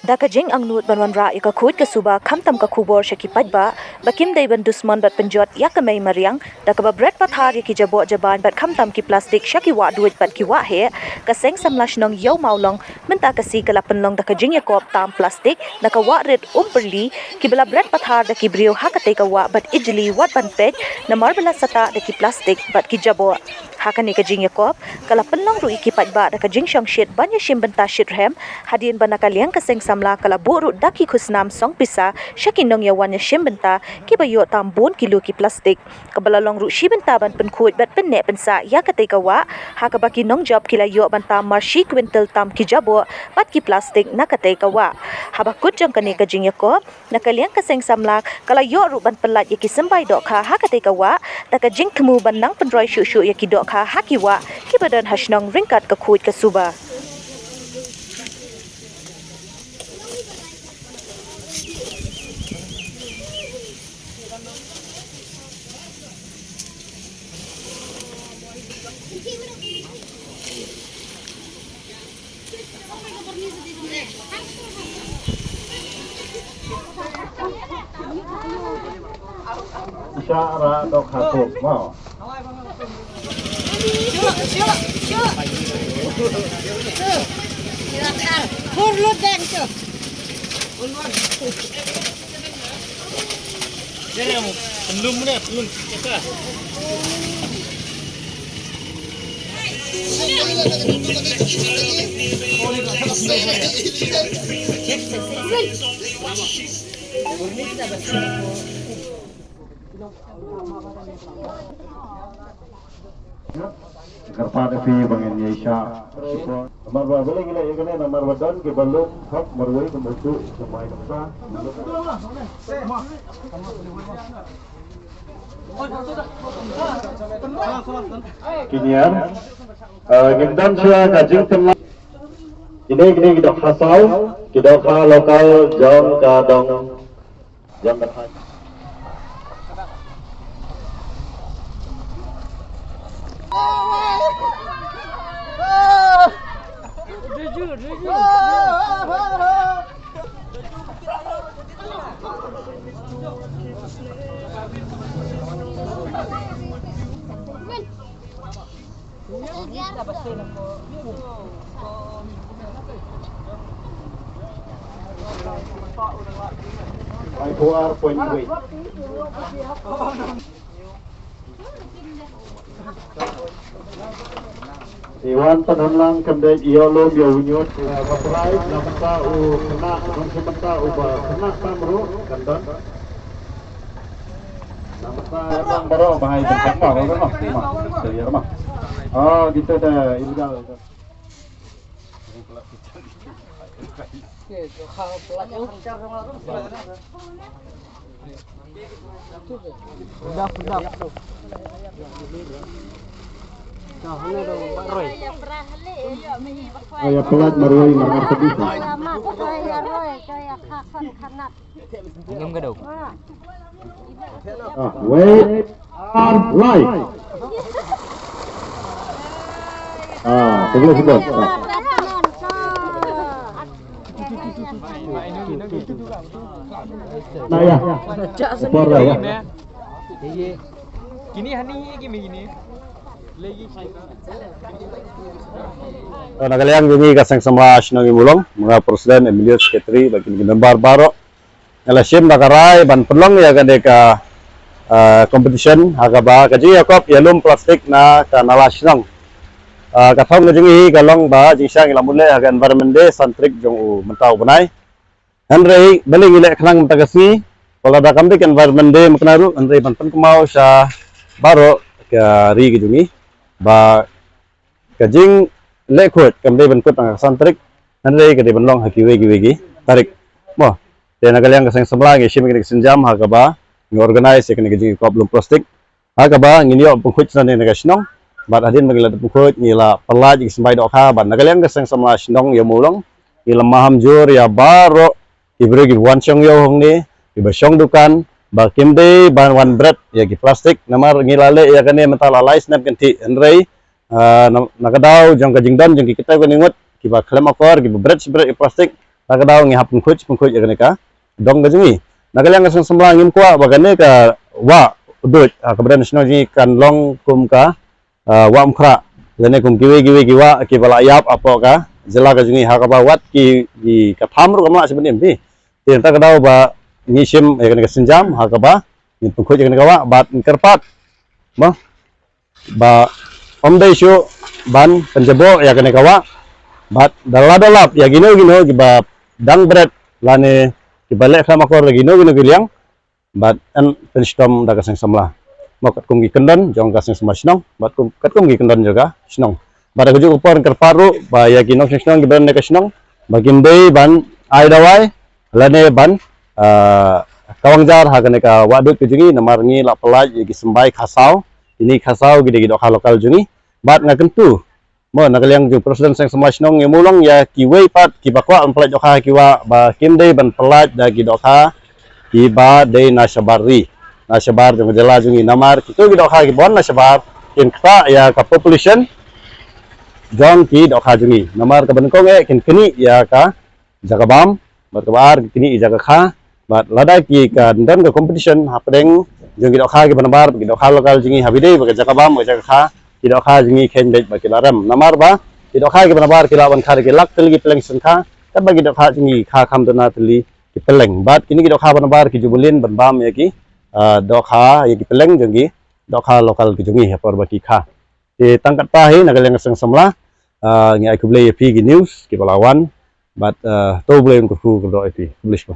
Daka jing ang nut banwan ra ika khut ka suba khamtam ka khubor shaki pajba bakim dei ban dusman bat penjot yakamei mariang daka ba bread pathar ki jabo jaban bat khamtam ki plastic shaki wa duit bat ki wa he ka seng samlash nong yo maulong menta ka si kala penlong daka jing yakop tam plastic daka wa red umperli ki bala bread pathar daki brio hakate ka wa bat ijli wat ban pej na marbala sata daki plastic bat ki jabo hakani ka jing yakop kala penlong ru iki pajba daka jing shong shit banya shim benta shit rem hadin banaka liang ka seng samla kala buru daki khusnam song pisa shakin nong yawan ya shimbenta ki bayo tam 4 kilo ki plastik kabala long ru shibenta ban pen khut bat pen ne pensa ya kate kawa ha ka baki nong job kila yo ban tam marshi kwintal tam ki jabo bat ki plastik na kate kawa ha ba kut jang kane ka jing yako nakaliang ka seng samla kala yo ru ban pelat ya ki sembai dok kha ha kate kawa ta ka jing khmu ban nang pendroi shu shu ya ki dok kha ha ki wa ki badan hasnong ringkat ka khut ka suba Syara dok hakuk mau. Kerpada fi bangen Yesia. Nomor berapa lagi lah? Yang kena nomor badan ke belum hak marwai kemudian semai nafsa. Kinian, gindan sia kajing telah. Ini kita khasau, kita lokal jam kadang jam berhad. Ay keluar poin gue. Iwan tanamlang kendai iolom ya unyut kaprai namata u kena namata u kena tamru kandan namata bang baro bahai tentang mah serius mah oh gitu dah ilegal ya pelat marwai marwai sedih. Wait on live. Sebelah sebelah. Nah ya, sepor ya. Gini hani gini. Nagalian gini kasang samash ng imulong mga Presiden Emilio Secretary bagi ginambar baro ngalasim nakaray ban pelong ya kadeka competition hagaba kaji yakop yalum plastik na kanalas nang kathong ngajingi galong ba jingsang ilamule haga environment day santrik jong mentau banai hanrei baling ile khlang tagasi wala da kambik environment day maknaru hanrei ban pen kemau sa baro ka ri gijungi ba kajing lekut kamde benput ang santrik nanre kade benlong hakiwe giwegi tarik mo tena kaliang kasang sebelah ngi shim kene senjam hakaba ngi organize kene kajing problem plastik hakaba ngi yo pengkut sane nega snong bat adin magila pengkut ngila pelaj ngi sembai dokha ban kaliang kasang sama snong ya mulong ngila maham jur ya baro ibregi wan chong yo hongni iba shong dukan bakim day ban one bread ya ki plastik namar ngilale ya kane mental alai snap ganti enrei nakadaw jong kajingdan jong kita ko ningot ki ba klem akor ki bread plastik nakadaw ngi hapun kuch ya kane ka dong gajungi nagalang asang semblang ngim kwa bagane ka wa udut kemudian nasional ji kan long kum ka wa mkra lene kum giwe giwa ki bala yap apa ka jela ka jungi ha ka ba wat ki ka tham ru kama sebenim bi tin ta ka daw ba ngisim ya kan ka senjam ha ka ba ni pukho ya kan ka wa bat kerpat ba omdai shu ban penjebo ya kan ka wa bat dalap ya gino ki ba dang bread lane ki balek sama kor lagi gino giliang bat an penstom da ka sang samla mokat kum gi kendan jong ka sang sama snong bat kum kat kum gi kendan juga snong pada kuju upor kerparu ba ya ginong snong gi ban ka snong bagim dei ban ai dawai lane ban kawangjar ha kane ka wadut ke jungi namar ngi la pelaj gi sembai khasau ini khasau gi lokal jungi bat ngakentu mo nakaliang ju presiden sang sama snong ngi mulong ya ki wei pat ki bakwa pelaj dokha ki wa ba kim dei ban pelaj da gi dokha ki ba dei nasabar jong jela jungi namar kitu gi dokha ki bon nasabar kin kta ya ka population jong ki dokha jungi namar ka bankong kin kini ya ka jakabam berkabar kini jaga kha bat lada ki ka dan ka competition hapdeng jong ki dokha ki banbar ki dokha lokal jungi habide ba jakabam ba jaga kha ki dokha jungi ken bet ba ki laram namar ba ki dokha ki banbar ki lawan khar ki lak tel ki peleng sengkha ta ba ki dokha jungi kha kham dana teli ki peleng bat kini ki dokha banbar ki jubulin banbam ya ki dokha ya ki peleng jungi dokha lokal ki jungi hapor ba ki kha ti tangkat pahi nagaleng sang samla ngi ai kublei pi gi news ki balawan but to blame ko fu ko do pi publish ko